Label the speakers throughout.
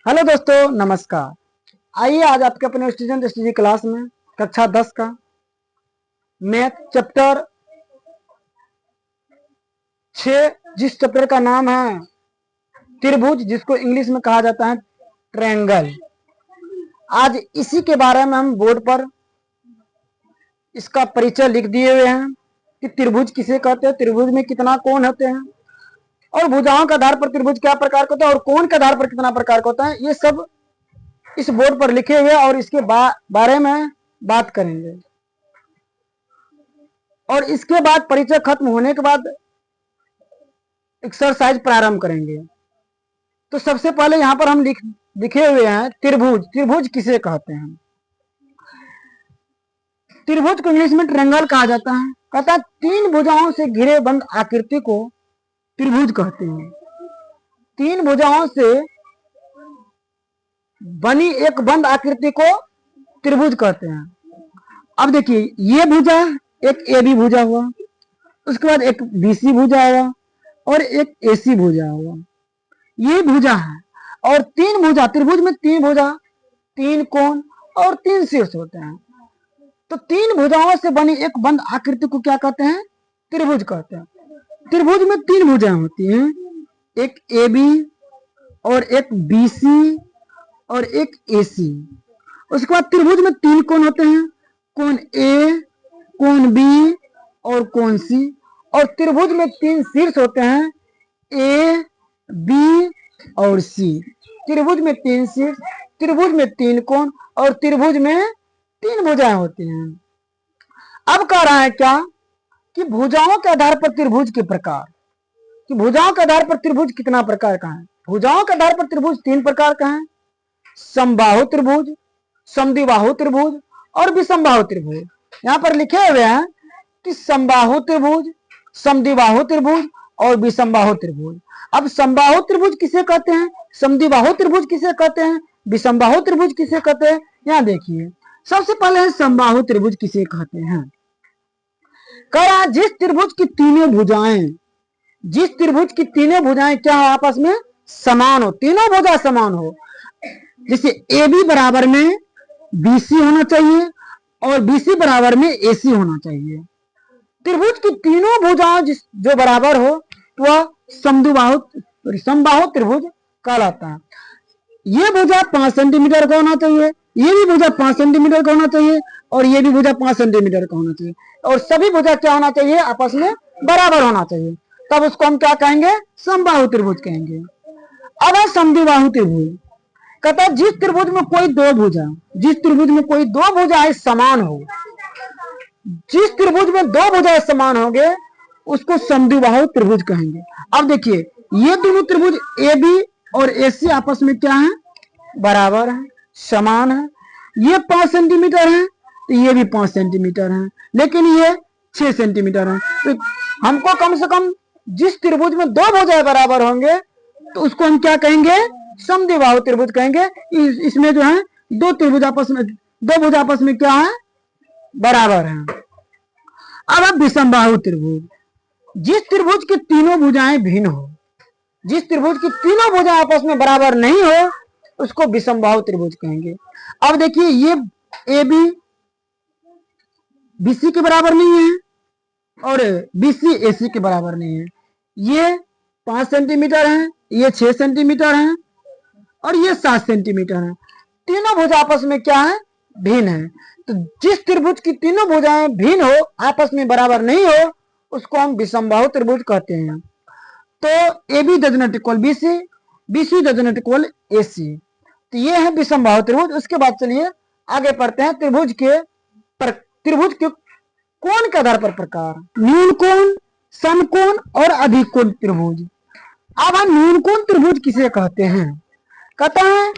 Speaker 1: Hello दोस्तों, नमस्कार। आइए आज आपके अपने स्टूडेंट स्टडी क्लास में कक्षा 10 का मैथ चैप्टर 6, जिस चैप्टर का नाम है त्रिभुज, जिसको इंग्लिश में कहा जाता है ट्रायंगल। आज इसी के बारे में हम बोर्ड पर इसका परिचय लिख दिए हुए हैं कि त्रिभुज किसे कहते हैं, त्रिभुज में कितना कोण होते हैं और भुजाओं के आधार पर त्रिभुज क्या प्रकार का होता है और कोण के आधार पर कितना प्रकार का होता है। ये सब इस बोर्ड पर लिखे हुए और इसके बारे में बात करेंगे। और इसके बाद परिचय खत्म होने के बाद एक्सरसाइज प्रारंभ करेंगे। तो सबसे पहले यहां पर हम लिखे हुए हैं त्रिभुज। त्रिभुज किसे कहते हैं? त्रिभुज को इंग्लिश में ट्रायंगल कहा जाता है। कहता है तीन भुजाओं से घिरे बंद आकृति को त्रिभुज कहते हैं। तीन भुजाओं से बनी एक बंद आकृति को त्रिभुज कहते हैं। अब देखिए, ये भुजा एक ए बी भुजा हुआ, उसके बाद एक बीसी भुजा हुआ और एक एसी भुजा हुआ। ये भुजा है और तीन भुजा, त्रिभुज में तीन भुजा, तीन कोण और तीन शीर्ष होते हैं। तो तीन भुजाओं से बनी एक बंद आकृति को क्या कहते हैं? त्रिभुज कहते हैं। त्रिभुज में तीन भुजाएं होती हैं, एक ए बी और एक बीसी और एक एसी। उसके बाद त्रिभुज में तीन कोण होते हैं, कोण ए, कोण बी और कोण सी। और त्रिभुज में तीन शीर्ष होते हैं, ए, बी और सी। त्रिभुज में तीन शीर्ष, त्रिभुज में तीन कोण और त्रिभुज में तीन भुजाएं होती हैं। अब कह रहा है क्या कि भुजाओं के आधार पर त्रिभुज के प्रकार, कि भुजाओं के आधार पर त्रिभुज कितना प्रकार का है। भुजाओं के आधार पर त्रिभुज तीन प्रकार का है, समबाहु त्रिभुज, समद्विबाहु त्रिभुज और विषमबाहु त्रिभुज। यहां पर लिखे हुए हैं कि समबाहु त्रिभुज, समद्विबाहु त्रिभुज और विषमबाहु त्रिभुज। अब समबाहु त्रिभुज किसे कहते हैं, समद्विबाहु त्रिभुज किसे कहते हैं, विषमबाहु त्रिभुज किसे कहते हैं? यहां देखिए, सबसे पहले है समबाहु त्रिभुज किसे कहते हैं। कहा जिस त्रिभुज की तीनों भुजाएं, जिस त्रिभुज की तीनों भुजाएं क्या हो, आपस में समान हो, तीनों भुजा समान हो। जैसे ए बी बराबर में बीसी होना चाहिए और बीसी बराबर में एसी होना चाहिए। त्रिभुज की तीनों भुजाएं जो बराबर हो वह समबाहु त्रिभुज कहलाता है। ये भुजा 5 सेंटीमीटर का होना चाहिए, ये भी भुजा 5 सेंटीमीटर का होना चाहिए और ये भी भुजा 5 सेंटीमीटर का होना चाहिए। और सभी भुजा क्या होना चाहिए? आपस में बराबर होना चाहिए। तब उसको हम क्या कहेंगे? समबाहु त्रिभुज कहेंगे। अब है समद्विबाहु त्रिभुज। कहता है जिस त्रिभुज में कोई दो भुजा, जिस त्रिभुज में कोई दो भुजाएं समान हो, जिस त्रिभुज में दो भुजाएं समान होंगे उसको समद्विबाहु त्रिभुज कहेंगे। अब देखिए, ये दोनों त्रिभुज ए बी और एसी आपस में क्या है? बराबर है, समान है। ये 5 सेंटीमीटर है तो ये भी 5 सेंटीमीटर है, लेकिन ये 6 सेंटीमीटर है। तो हमको कम से कम जिस त्रिभुज में दो भुजाएं बराबर होंगे तो उसको हम क्या कहेंगे? समद्विबाहु त्रिभुज कहेंगे। इसमें जो है दो त्रिभुज आपस में, दो भुजा आपस में क्या है? बराबर है। अब विषमबाहु त्रिभुज, जिस त्रिभुज की तीनों भुजाएं भिन्न हो, जिस त्रिभुज की तीनों भुजाएं आपस में बराबर नहीं हो उसको विषमबाहु त्रिभुज कहेंगे। अब देखिए, ये ए बी बीसी के बराबर नहीं है और बीसी एसी के बराबर नहीं है। ये 5 सेंटीमीटर है, ये 6 सेंटीमीटर है और ये 7 सेंटीमीटर है। तीनों भुजा आपस में क्या है? भिन्न है। तो जिस त्रिभुज की तीनों भुजाएं भिन्न हो, आपस में बराबर नहीं हो, उसको हम विषमबाहु त्रिभुज कहते हैं। तो A B does not equal BC, BC does not equal AC. तो ये है विषमबाहु त्रिभुज। उसके बाद चलिए आगे पढ़ते हैं त्रिभुज के कोण के आधार पर प्रकार। न्यून कोण, समकोण और अधिक कोण त्रिभुज। अब हम न्यून कोण त्रिभुज किसे कहते हैं? कहता है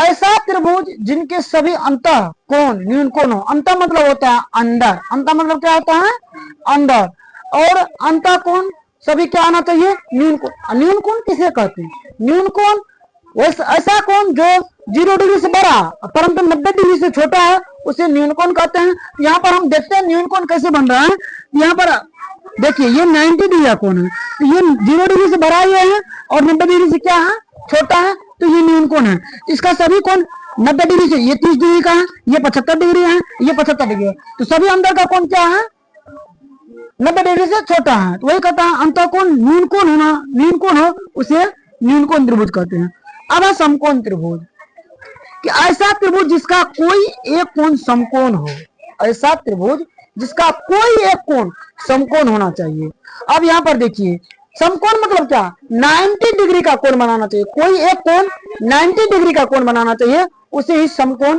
Speaker 1: ऐसा त्रिभुज जिनके सभी अंतः कोण न्यून कोण हो। अंतः मतलब होता है अंदर, अंतः मतलब क्या होता है? अंदर। और अंतः कोण सभी क्या आना चाहिए? न्यून कोण। न्यून कोण किसे कहते हैं? न्यून कोण ऐसा कोण जो 0 डिग्री से बड़ा परंतु 90 डिग्री से छोटा है उसे न्यून कोण कहते हैं। यहाँ पर हम देखते हैं न्यून कोण कैसे बन रहा है। यहाँ पर देखिए, ये 90 डिग्री कोण है, तो ये 0 डिग्री से बड़ा ये है और 90 डिग्री से क्या है? छोटा है, तो ये न्यून समकोण है, इसका सभी कोण 90 डिग्री से, ये 30 डिग्री का है, ये 75 डिग्री है, ये 75 डिग्री है, तो सभी अंदर का कोण क्या है 90 डिग्री से छोटा है। तो वही कहता है अंतःकोण न्यून कोण होना, न्यून कोण हो उसे न्यून कोण त्रिभुज कहते हैं। अब है समकोण त्रिभुज, कि ऐसा त्रिभुज जिसका कोई एक कोण समकोण हो, ऐसा त्रिभुज जिसका कोई एक कोण समकोण होना चाहिए। अब यहां पर देखिए समकोण मतलब क्या, 90 डिग्री का कोण बनाना चाहिए, कोई एक कोण 90 डिग्री का कोण बनाना चाहिए, उसे ही समकोण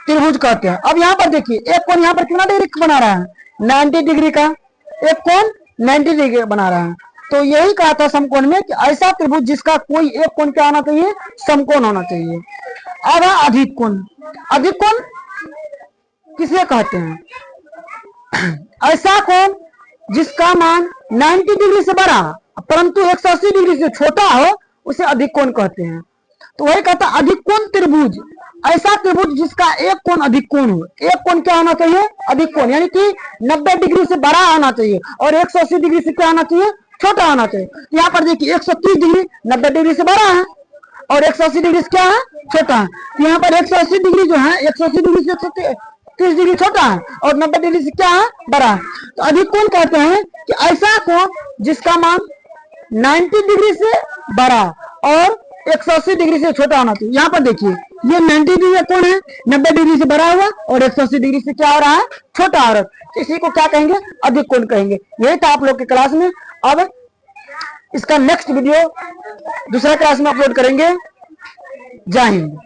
Speaker 1: त्रिभुज कहते हैं। अब यहां पर देखिए एक कोण यहां पर कितना डिग्री बना रहा है 90 डिग्री का, एक कोण 90 डिग्री बना रहा है। तो यही कहा था समकोण में कि ऐसा त्रिभुज जिसका कोई एक कोण क्या होना चाहिए समकोण होना चाहिए। अब है अधिक कोण, अधिक कोण किसे कहते हैं, ऐसा कोण जिसका मान 90 डिग्री से बड़ा परंतु 180 डिग्री से छोटा हो उसे अधिक कोण कहते हैं। तो वही कहता है अधिक कोण त्रिभुज, ऐसा त्रिभुज जिसका एक कोण अधिक कोण हो, एक कोण क्या होना चाहिए अधिक कोण, यानी कि 90 डिग्री से बड़ा होना चाहिए और 180 डिग्री से क्या होना चाहिए छोटा होना चाहिए। यहाँ पर देखिए 130 डिग्री 90 डिग्री से बड़ा है और 180 डिग्री से क्या है छोटा है। तो यहाँ पर 180 डिग्री जो है 180 डिग्री से 30 डिग्री छोटा है और 90 डिग्री से क्या है बड़ा है। तो अधिक कोण कहते हैं कि ऐसा कोण जिसका मान 90 डिग्री से बड़ा और 180 डिग्री से छोटा होना चाहिए। यहाँ पर देखिए ये 90 डिग्री का कोण है, 90 डिग्री से बड़ा हुआ और 180 डिग्री से क्या हो रहा है छोटा हो रहा है, इसी को क्या कहेंगे अधिक कोण कहेंगे। यही था आप लोग के क्लास में। अब इसका नेक्स्ट वीडियो दूसरा क्लास में अपलोड करेंगे। जय हिंद।